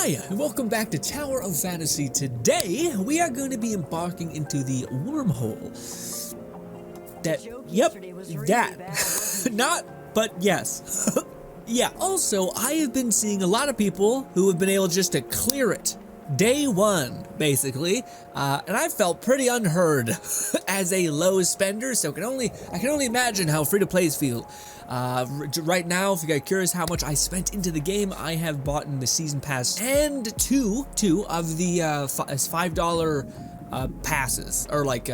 Hi, and welcome back to Tower of Fantasy. Today, we are going to be embarking into the wormhole. Not, but yes. Yeah, also, I have been seeing a lot of people who have been able just to clear it. Day one, basically, and I felt pretty unheard as a low spender, so I can only imagine how free-to-plays feel. Right now, if you guys are curious how much I spent into the game, I have bought in the season pass and two of the $5 passes, or like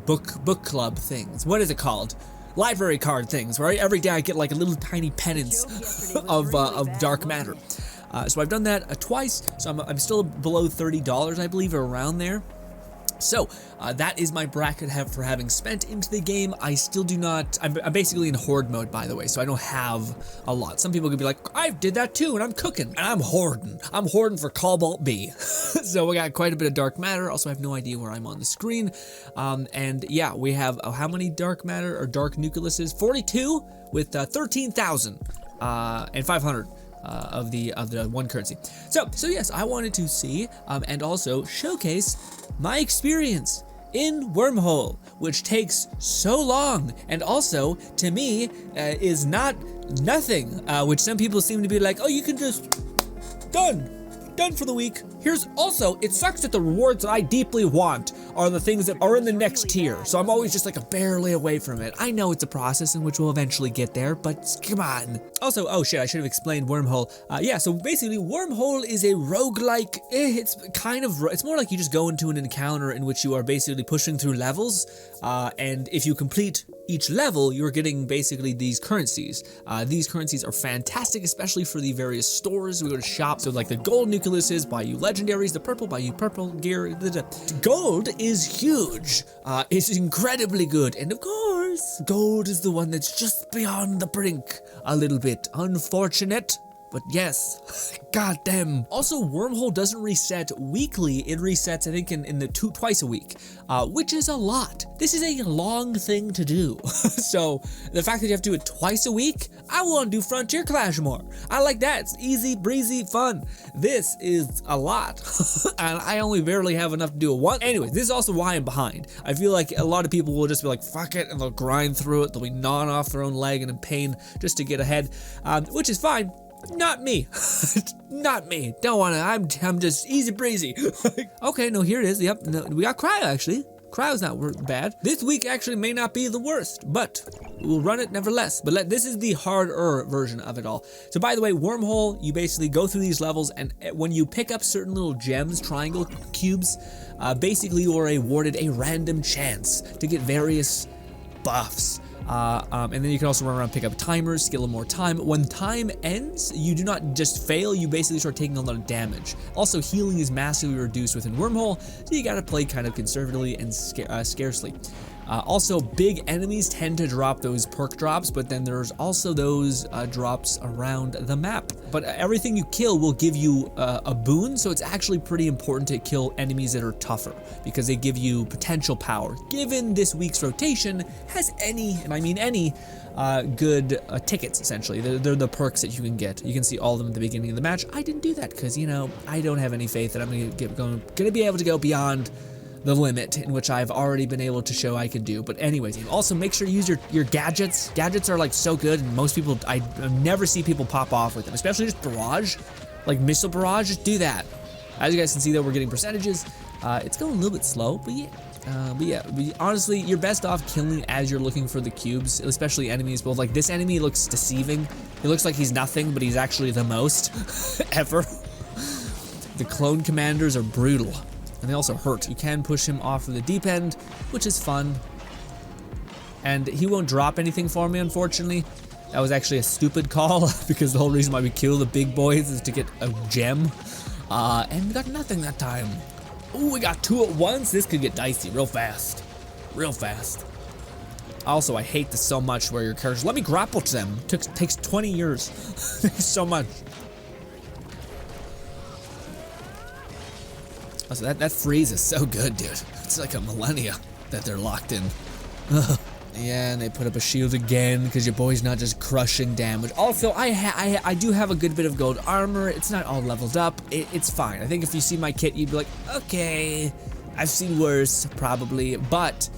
book club things. What is it called? Library card things, where every day I get like a little tiny penance of dark matter. So I've done that twice, so I'm still below $30, I believe, or around there. So that is my bracket for having spent into the game. I still do not, I'm basically in horde mode, by the way, so I don't have a lot. Some people could be like, I did that too, and I'm cooking, and I'm hoarding. I'm hoarding for Cobalt B. So we got quite a bit of dark matter. Also, I have no idea where I'm on the screen. And yeah, we have how many dark matter or dark nucleuses? 42 with 13,000 and 500. Of the one currency. So yes, I wanted to see and also showcase my experience in Wormhole, which takes so long and also to me is not nothing, which some people seem to be like, oh, you can just done for the week. Here's also, it sucks that the rewards that I deeply want are the things that are in the next tier, so I'm always just like barely away from it. I know it's a process in which we'll eventually get there, but come on. Also, oh shit, I should have explained Wormhole. Yeah, so basically Wormhole is a roguelike, it's more like you just go into an encounter in which you are basically pushing through levels, and if you complete each level, you're getting basically these currencies. These currencies are fantastic, especially for the various stores. We go to shop, so like the gold nucleuses buy you legendaries, the purple buy you purple gear. The gold is huge. It's incredibly good, and of course, gold is the one that's just beyond the brink a little bit. Unfortunate. But yes, goddamn. Also, Wormhole doesn't reset weekly. It resets, I think, in the twice a week, which is a lot. This is a long thing to do. So the fact that you have to do it twice a week, I want to do Frontier Clash more. I like that. It's easy, breezy, fun. This is a lot, and I only barely have enough to do it once. Anyways, this is also why I'm behind. I feel like a lot of people will just be like, fuck it, and they'll grind through it. They'll be gnawing off their own leg and in pain just to get ahead, which is fine. Not me. Not me. Don't wanna, I'm just easy breezy. Okay, no, here it is. Yep, no, we got Cryo actually. Cryo's not bad. This week actually may not be the worst, but we'll run it nevertheless. But this is the harder version of it all. So by the way, Wormhole, you basically go through these levels, and when you pick up certain little gems, triangle cubes, basically you are awarded a random chance to get various buffs. And then you can also run around and pick up timers, skill in more time. When time ends, you do not just fail, you basically start taking a lot of damage. Also, healing is massively reduced within Wormhole, so you gotta play kind of conservatively and scarcely. Also, big enemies tend to drop those perk drops, but then there's also those drops around the map. But everything you kill will give you a boon, so it's actually pretty important to kill enemies that are tougher, because they give you potential power. Given this week's rotation has any, and I mean any, good tickets, essentially. They're the perks that you can get. You can see all of them at the beginning of the match. I didn't do that, because, you know, I don't have any faith that I'm gonna be able to go beyond the limit in which I've already been able to show I can do. But anyways, also make sure you use your gadgets. Gadgets are like so good, and most people, I never see people pop off with them, especially just barrage, like missile barrage. Just do that. As you guys can see, though, we're getting percentages. It's going a little bit slow, but yeah. Honestly, you're best off killing as you're looking for the cubes, especially enemies. Both like this enemy looks deceiving. He looks like he's nothing, but he's actually the most ever. The clone commanders are brutal. And they also hurt. You can push him off of the deep end, which is fun. And he won't drop anything for me, unfortunately. That was actually a stupid call, because the whole reason why we kill the big boys is to get a gem. And we got nothing that time. Ooh, we got two at once. This could get dicey real fast. Real fast. Also, I hate this so much where your characters, let me grapple to them. Takes 20 years. Thanks so much. Also, that freeze is so good, dude. It's like a millennia that they're locked in. Ugh. Yeah, and they put up a shield again because your boy's not just crushing damage. Also, I do have a good bit of gold armor. It's not all leveled up. It's fine. I think if you see my kit, you'd be like, okay, I've seen worse, probably. But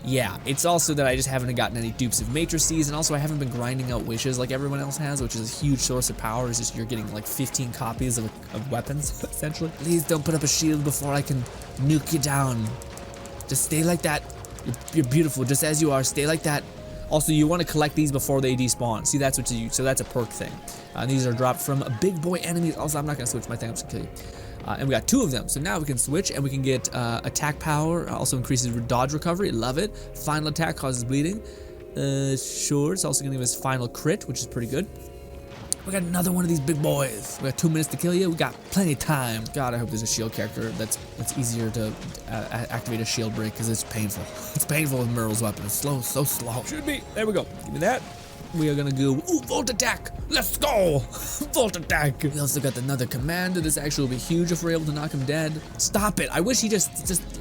yeah, it's also that I just haven't gotten any dupes of matrices, and also I haven't been grinding out wishes like everyone else has, which is a huge source of power. Is just you're getting like 15 copies of weapons, essentially. Please don't put up a shield before I can nuke you down. Just stay like that. You're beautiful, just as you are. Stay like that. Also, you want to collect these before they despawn. See, that's what you. So that's a perk thing. These are dropped from big boy enemies. Also, I'm not gonna switch my thing. I'm just gonna kill you. And we got 2 of them. So now we can switch, and we can get attack power. Also increases dodge recovery. Love it. Final attack causes bleeding. Sure. It's also gonna give us final crit, which is pretty good. We got another one of these big boys. We got 2 minutes to kill you. We got plenty of time. God, I hope there's a shield character that's easier to activate a shield break, because it's painful. It's painful with Merle's weapon. It's slow, so slow. Should be. There we go. Give me that. We are gonna go, ooh, Volt Attack. Let's go. Volt Attack. We also got another commander. This actually will be huge if we're able to knock him dead. Stop it. I wish he just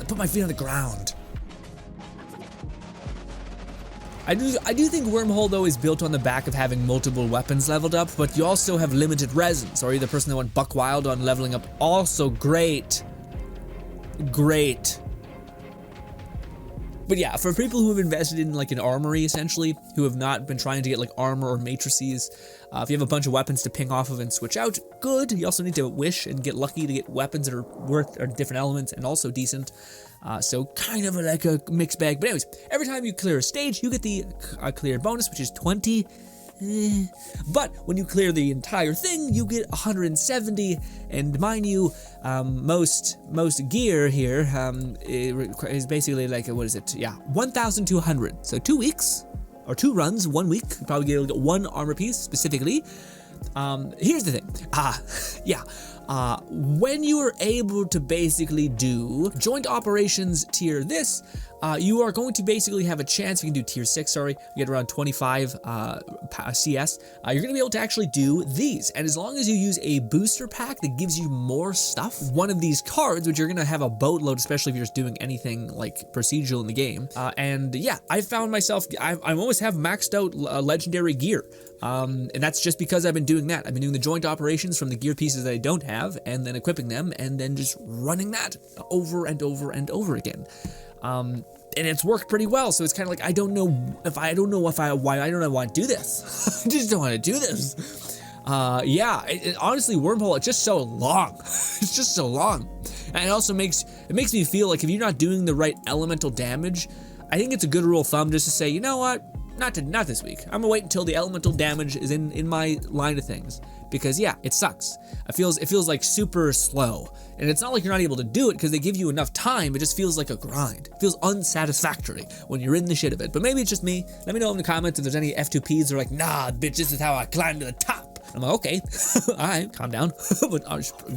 put my feet on the ground. I do think Wormhole, though, is built on the back of having multiple weapons leveled up, but you also have limited resins. Or you're the person that went buck wild on leveling up. Also great. Great. But yeah, for people who have invested in like an armory, essentially, who have not been trying to get like armor or matrices, if you have a bunch of weapons to ping off of and switch out, good. You also need to wish and get lucky to get weapons that are worth or different elements and also decent. So kind of like a mixed bag. But anyways, every time you clear a stage, you get the clear bonus, which is 20. But when you clear the entire thing, you get 170, and mind you, most gear here is basically like, what is it? Yeah, 1,200. So 2 weeks, or 2 runs, 1 week, you probably get 1 armor piece specifically. Here's the thing. When you are able to basically do joint operations tier this, you are going to basically have a chance. You can do tier 6, sorry, you get around 25 CS. You're gonna be able to actually do these, and as long as you use a booster pack that gives you more stuff, one of these cards, which you're gonna have a boatload, especially if you're just doing anything like procedural in the game. And yeah, I found myself, I almost have maxed out legendary gear. And that's just because I've been doing that. I've been doing the joint operations from the gear pieces that I don't have, and then equipping them, and then just running that over and over and over again. And it's worked pretty well. So it's kind of like, I don't know why I don't want to do this. I just don't want to do this. Yeah, honestly, Wormhole, it's just so long. It's just so long. And it also makes me feel like if you're not doing the right elemental damage, I think it's a good rule of thumb just to say, you know what? Not this week. I'm gonna wait until the elemental damage is in my line of things, because yeah, it sucks. It feels like super slow, and it's not like you're not able to do it because they give you enough time. It just feels like a grind. It feels unsatisfactory when you're in the shit of it. But maybe it's just me. Let me know in the comments if there's any F2Ps that are like, nah, bitch, this is how I climb to the top. I'm like, okay, all right, calm down. But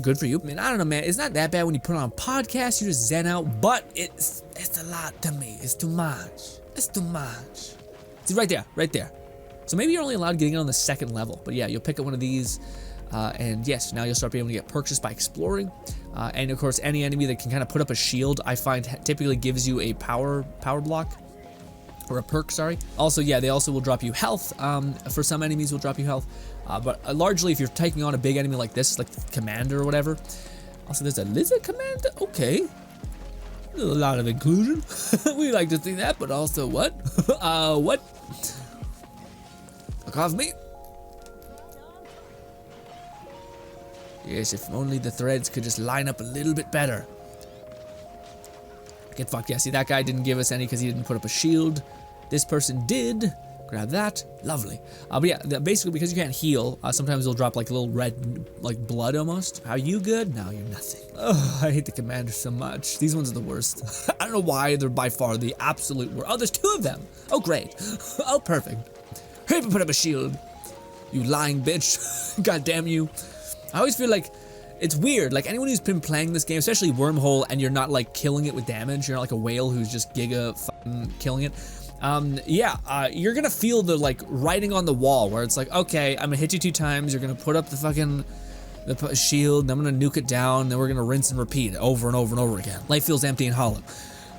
good for you. I mean, I don't know, man. It's not that bad when you put on a podcast. You just zen out, but it's a lot to me. It's too much. It's too much. See, right there. So maybe you're only allowed getting it on the 2nd level, but yeah, you'll pick up one of these, and yes, now you'll start being able to get perks just by exploring. And of course, any enemy that can kind of put up a shield, I find typically gives you a power block, or a perk, sorry. Also, yeah, they also will drop you health. For some enemies, will drop you health, but largely, if you're taking on a big enemy like this, like Commander or whatever. Also, there's a lizard commander. Okay. A lot of inclusion. We like to see that, but also what? What? Fuck off me. Yes, if only the threads could just line up a little bit better. Get fucked. Yeah, see, that guy didn't give us any because he didn't put up a shield. This person did. Grab that. Lovely. But yeah, basically, because you can't heal, sometimes they'll drop like a little red, like blood almost. Are you good? No, you're nothing. Oh, I hate the commander so much. These ones are the worst. I don't know why they're by far the absolute worst. Oh, there's 2 of them. Oh, great. Oh, perfect. Hurry up and put up a shield. You lying bitch. God damn you. I always feel like it's weird. Like anyone who's been playing this game, especially Wormhole, and you're not like killing it with damage, you're not like a whale who's just giga fucking killing it. You're gonna feel the like writing on the wall where it's like, okay, I'm gonna hit you 2 times, you're gonna put up the shield, and I'm gonna nuke it down, then we're gonna rinse and repeat over and over and over again. Life feels empty and hollow.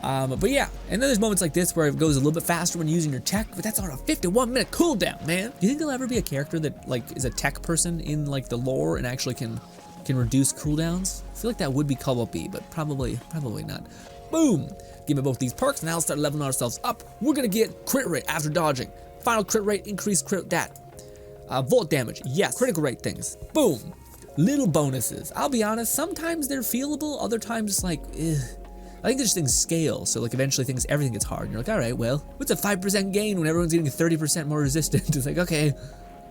But yeah, and then there's moments like this where it goes a little bit faster when using your tech, but that's on a 51-minute cooldown, man. Do you think there'll ever be a character that like is a tech person in like the lore and actually can reduce cooldowns? I feel like that would be Cobalt B, but probably not. Boom! Give me both these perks, and now let's start leveling ourselves up. We're gonna get crit rate after dodging. Final crit rate, increased crit dat. Volt damage, yes. Critical rate things, boom. Little bonuses. I'll be honest, sometimes they're feelable, other times it's like, ugh. I think there's things scale, so like eventually everything gets hard. And you're like, all right, well, what's a 5% gain when everyone's getting 30% more resistant? It's like, okay,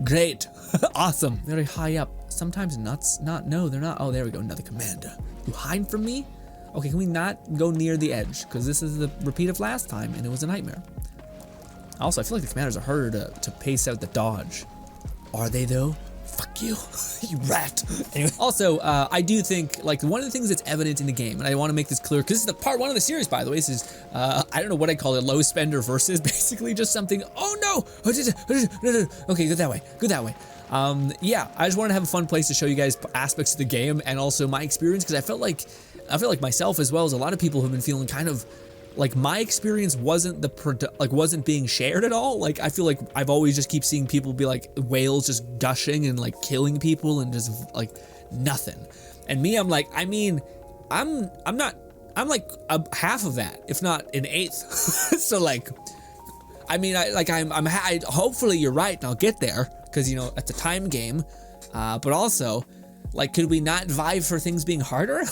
great, awesome. They're like high up. Sometimes no, they're not. Oh, there we go, another commander. You hide from me? Okay, can we not go near the edge? Because this is the repeat of last time, and it was a nightmare. Also, I feel like the commanders are harder to pace out the dodge. Are they though? Fuck you, you rat. Anyway, also, I do think, like, one of the things that's evident in the game, and I want to make this clear, because this is the part 1 of the series, by the way, this is, I don't know what I call it, low spender versus, basically just something, oh no, okay, go that way. Yeah, I just wanted to have a fun place to show you guys aspects of the game, and also my experience, because I felt like myself, as well as a lot of people who've been feeling kind of, like, my experience wasn't wasn't being shared at all. Like, I feel like I've always just keep seeing people be like whales just gushing and like killing people and just like nothing. And me, I'm like, I mean, I'm like a half of that, if not an eighth. So like, I mean, hopefully you're right and I'll get there, because, you know, it's a time game. But also, like, could we not vibe for things being harder?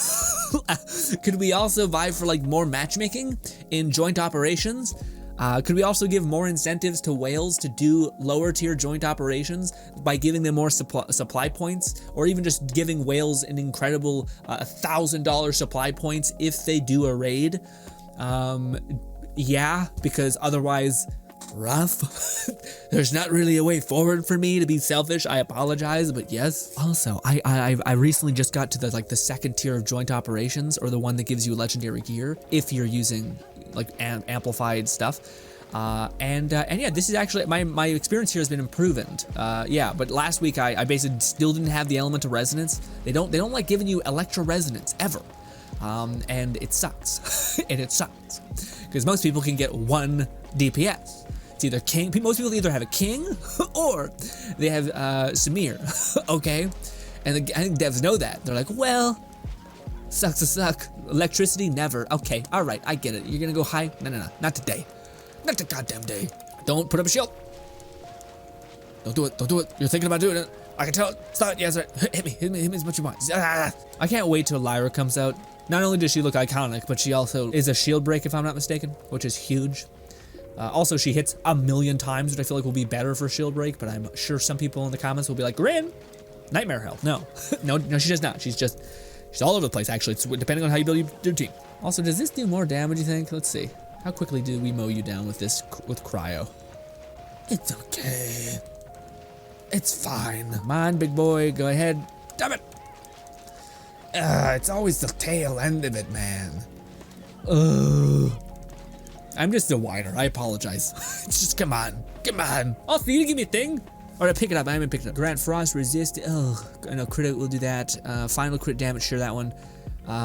Could we also vibe for like more matchmaking in joint operations? Could we also give more incentives to whales to do lower tier joint operations by giving them more supply points, or even just giving whales an incredible $1,000 supply points if they do a raid? Yeah, because otherwise, rough. There's not really a way forward for me to be selfish. I apologize, but yes. Also, I recently just got to the second tier of joint operations, or the one that gives you legendary gear if you're using like amplified stuff. And yeah, this is actually my experience here has been improved. Yeah, but last week I basically still didn't have the element of resonance. They don't like giving you electro resonance ever. And it sucks. And it sucks because most people can get 1 DPS. It's either king. Most people either have a king or they have Samir. Okay, and I think devs know that. They're like, well, sucks to suck. Electricity never. Okay, all right, I get it. You're gonna go high? No, not today. Not the goddamn day. Don't put up a shield. Don't do it. You're thinking about doing it. I can tell it. Stop it. Yes, right. Hit me as much as you want. I can't wait till Lyra comes out. Not only does she look iconic, but she also is a shield break, if I'm not mistaken, which is huge. Also, she hits 1,000,000 times, which I feel like will be better for shield break, but I'm sure some people in the comments will be like, Grin, nightmare health. No, no, she does not. She's all over the place, actually. It's depending on how you build your team. Also, does this do more damage, you think? Let's see. How quickly do we mow you down with cryo? It's okay. It's fine. Come on, big boy, go ahead. Damn it. It's always the tail end of it, man. I'm just a whiner. I apologize. It's just, come on. Also, you didn't give me a thing? Or I pick it up. I haven't picked it up. Grant Frost resist. Oh, I know crit will do that. Final crit damage, sure, that one.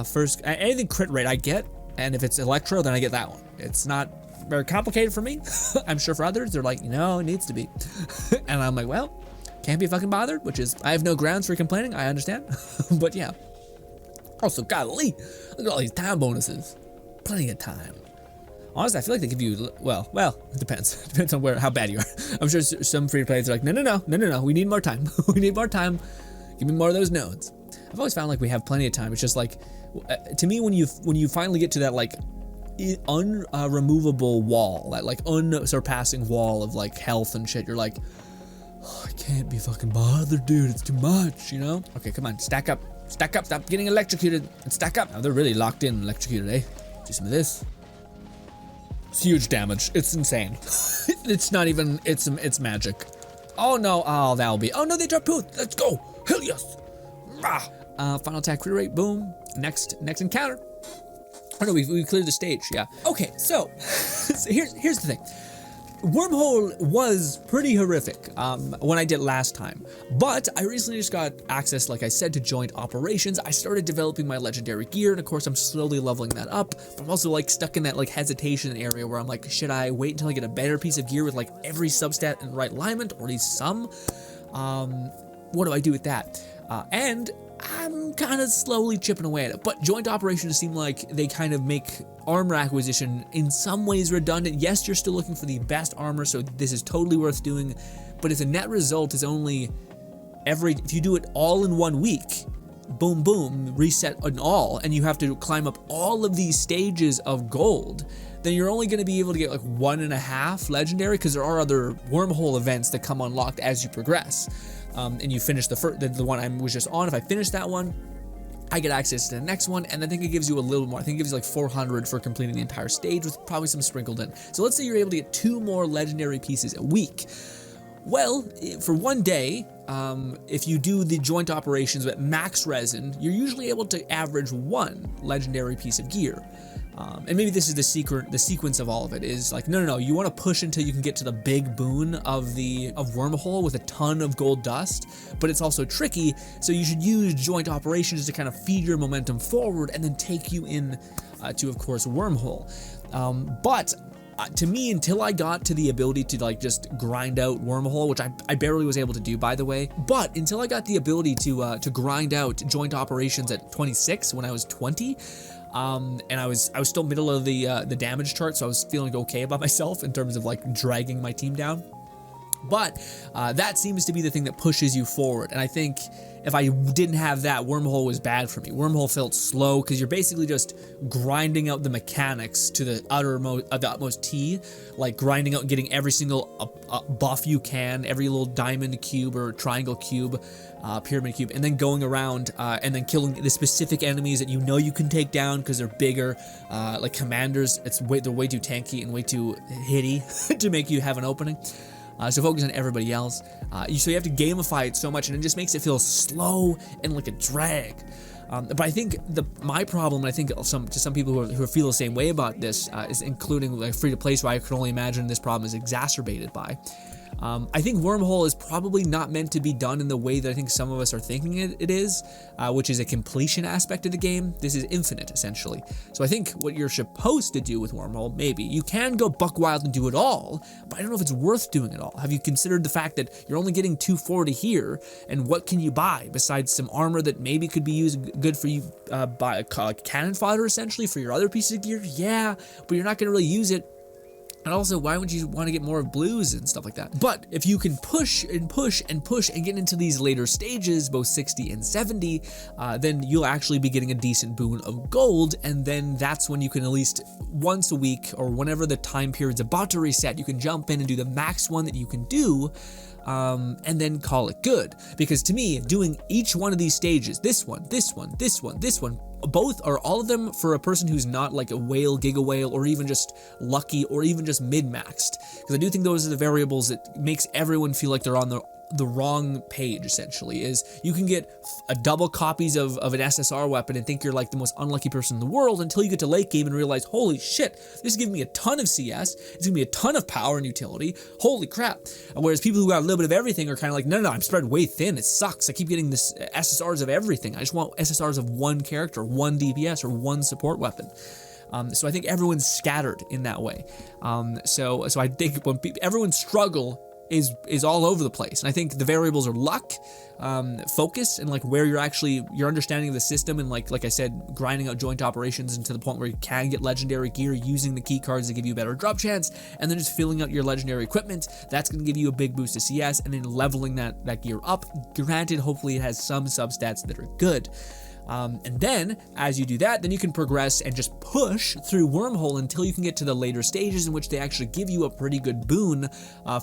First, anything crit rate I get, and if it's electro, then I get that one. It's not very complicated for me. I'm sure for others, they're like, no, it needs to be. And I'm like, well, can't be fucking bothered, which is, I have no grounds for complaining. I understand. But yeah. Also, golly, look at all these time bonuses. Plenty of time. Honestly, I feel like they give you, well, it depends. It depends on how bad you are. I'm sure some free-to-players are like, no, we need more time. We need more time. Give me more of those nodes. I've always found like we have plenty of time. It's just like, to me, when you finally get to that like unremovable wall, that like unsurpassing wall of like health and shit, you're like, oh, I can't be fucking bothered, dude. It's too much, you know? Okay, come on, stack up, stop getting electrocuted, and stack up. Now they're really locked in electrocuted, eh? Do some of this. It's huge damage. It's insane. It's not even, it's magic. Oh no, oh that'll be, oh no, they dropped Pooth. Let's go, hell yes. Final attack crit rate, boom. Next encounter. Oh no, we cleared the stage, yeah. Okay, so here's the thing. Wormhole was pretty horrific when I did last time, but I recently just got access, like I said, to joint operations. I started developing my legendary gear, and of course I'm slowly leveling that up, but I'm also like stuck in that like hesitation area where I'm like, should I wait until I get a better piece of gear with like every substat in right alignment, or at least some? What do I do with that? And I'm kind of slowly chipping away at it, but joint operations seem like they kind of make armor acquisition in some ways redundant. Yes, you're still looking for the best armor, so this is totally worth doing, but if the net result is only if you do it all in 1 week, boom, boom, reset on all, and you have to climb up all of these stages of gold, then you're only going to be able to get like 1.5 legendary, because there are other wormhole events that come unlocked as you progress. And you finish the one I was just on. If I finish that one, I get access to the next one, and I think it gives you a little more. I think it gives you like 400 for completing the entire stage, with probably some sprinkled in. So let's say you're able to get 2 more legendary pieces a week. Well, for 1 day, if you do the joint operations with max resin, you're usually able to average 1 legendary piece of gear. And maybe this is the sequence of all of it is like, no, you want to push until you can get to the big boon of Wormhole with a ton of gold dust, but it's also tricky, so you should use joint operations to kind of feed your momentum forward and then take you in to, of course, Wormhole. But to me, until I got to the ability to like just grind out Wormhole, which I barely was able to do, by the way, but until I got the ability to grind out joint operations at 26 when I was 20, and I was still middle of the damage chart, so I was feeling okay about myself in terms of like dragging my team down. But that seems to be the thing that pushes you forward, and I think if I didn't have that, Wormhole was bad for me. Wormhole felt slow because you're basically just grinding out the mechanics to the utmost T, like grinding out and getting every single buff you can, every little diamond cube or triangle cube, pyramid cube, and then going around and then killing the specific enemies that you know you can take down because they're bigger, like commanders. They're way too tanky and way too hitty to make you have an opening. So focus on everybody else. So you have to gamify it so much, and it just makes it feel slow and like a drag. But I think my problem, and I think to some people who feel the same way about this, is including like free-to-play, so I can only imagine this problem is exacerbated by. I think Wormhole is probably not meant to be done in the way that I think some of us are thinking it is, which is a completion aspect of the game. This is infinite, essentially. So I think what you're supposed to do with Wormhole, maybe, you can go buck wild and do it all, but I don't know if it's worth doing it all. Have you considered the fact that you're only getting 240 here, and what can you buy besides some armor that maybe could be used good for you by cannon fodder, essentially, for your other pieces of gear? Yeah, but you're not going to really use it. And also, why would you want to get more of blues and stuff like that? But if you can push and push and push and get into these later stages, both 60 and 70, then you'll actually be getting a decent boon of gold, and then that's when you can at least once a week, or whenever the time period's about to reset, you can jump in and do the max one that you can do, and then call it good. Because to me, doing each one of these stages, this one, both are all of them for a person who's not like a whale, giga whale, or even just lucky, or even just mid-maxed. Because I do think those are the variables that makes everyone feel like they're on the wrong page, essentially. Is you can get a double copies of an SSR weapon and think you're like the most unlucky person in the world, until you get to late game and realize, holy shit, this is giving me a ton of CS, it's giving me a ton of power and utility, holy crap. Whereas people who got a little bit of everything are kind of like, no, I'm spread way thin, it sucks, I keep getting this SSRs of everything, I just want SSRs of one character, one DPS, or one support weapon. So I think everyone's scattered in that way. So I think when everyone's struggle is all over the place, and I think the variables are luck, focus, and like where your understanding of the system, and like I said, grinding out joint operations into the point where you can get legendary gear using the key cards to give you a better drop chance, and then just filling out your legendary equipment. That's going to give you a big boost to CS, and then leveling that gear up. Granted, hopefully it has some substats that are good. And then, as you do that, then you can progress and just push through Wormhole until you can get to the later stages in which they actually give you a pretty good boon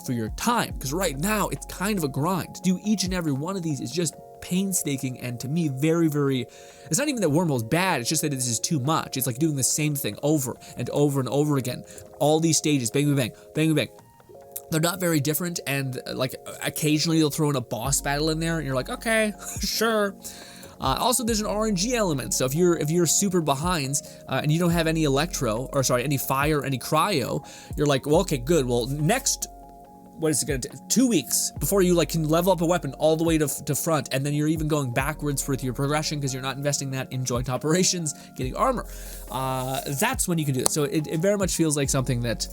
for your time. Because right now, it's kind of a grind. To do each and every one of these is just painstaking, and to me, very, very... It's not even that Wormhole's bad, it's just that this is too much. It's like doing the same thing over and over and over again. All these stages, bang, bang, bang, bang, bang. They're not very different, and like occasionally they'll throw in a boss battle in there, and you're like, okay, sure. Also, there's an RNG element, so if you're super behind and you don't have any any fire, any cryo, you're like, well, okay, good. Well, next, what is it gonna take? 2 weeks before you like can level up a weapon all the way to front, and then you're even going backwards with your progression because you're not investing that in joint operations, getting armor. That's when you can do it. So it very much feels like something that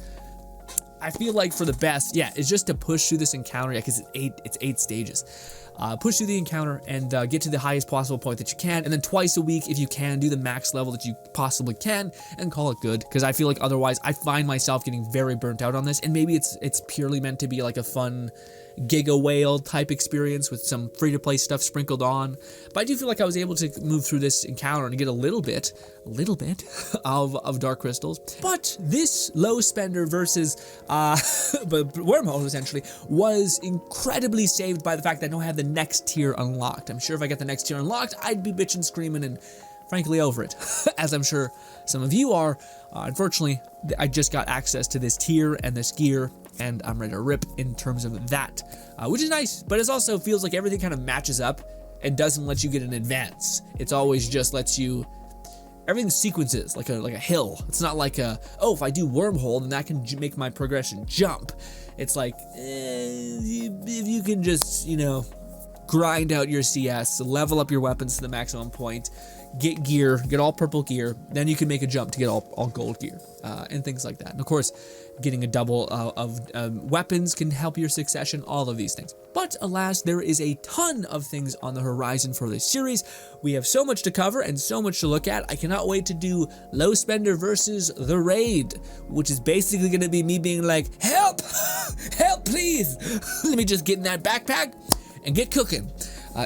I feel like for the best, is just to push through this encounter, because it's 8 stages. Push through the encounter and get to the highest possible point that you can, and then twice a week, if you can, do the max level that you possibly can, and call it good. Because I feel like otherwise, I find myself getting very burnt out on this, and maybe it's purely meant to be like a fun Giga Whale type experience with some free-to-play stuff sprinkled on. But I do feel like I was able to move through this encounter and get a little bit of dark crystals. But this low spender versus Wormhole essentially was incredibly saved by the fact that I don't have the next tier unlocked. I'm sure if I get the next tier unlocked, I'd be bitching, screaming, and frankly over it, as I'm sure some of you are. Unfortunately, I just got access to this tier and this gear, and I'm ready to rip in terms of that, which is nice, but it also feels like everything kind of matches up and doesn't let you get an advance. It's always just lets you, everything sequences like a hill. It's not like if I do Wormhole, then that can make my progression jump. It's like, if you can just, grind out your CS, level up your weapons to the maximum point, get gear, get all purple gear, then you can make a jump to get all gold gear, and things like that. And of course, getting a double of weapons can help your succession, all of these things. But alas, there is a ton of things on the horizon for this series. We have so much to cover and so much to look at. I cannot wait to do Low Spender versus The Raid, which is basically going to be me being like, help, help please, let me just get in that backpack and get cooking.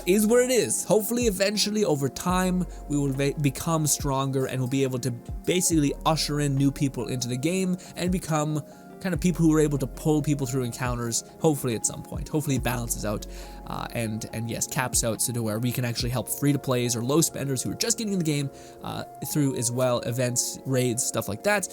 Is where it is. Hopefully, eventually, over time, we will become stronger and we'll be able to basically usher in new people into the game and become kind of people who are able to pull people through encounters, hopefully at some point. Hopefully it balances out and yes, caps out so to where we can actually help free-to-plays or low spenders who are just getting in the game through as well, events, raids, stuff like that,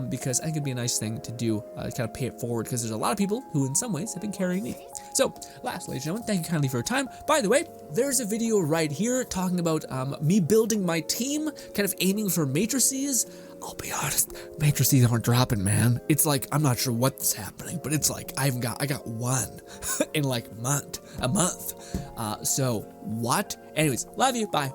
because I think it'd be a nice thing to do, kind of pay it forward, because there's a lot of people who in some ways have been carrying me. So, last, ladies and gentlemen, thank you kindly for your time. By the way, there's a video right here talking about me building my team, kind of aiming for matrices. I'll be honest, matrices aren't dropping, man. It's like, I'm not sure what's happening, but it's like, I got one in like a month. So, what? Anyways, love you, bye.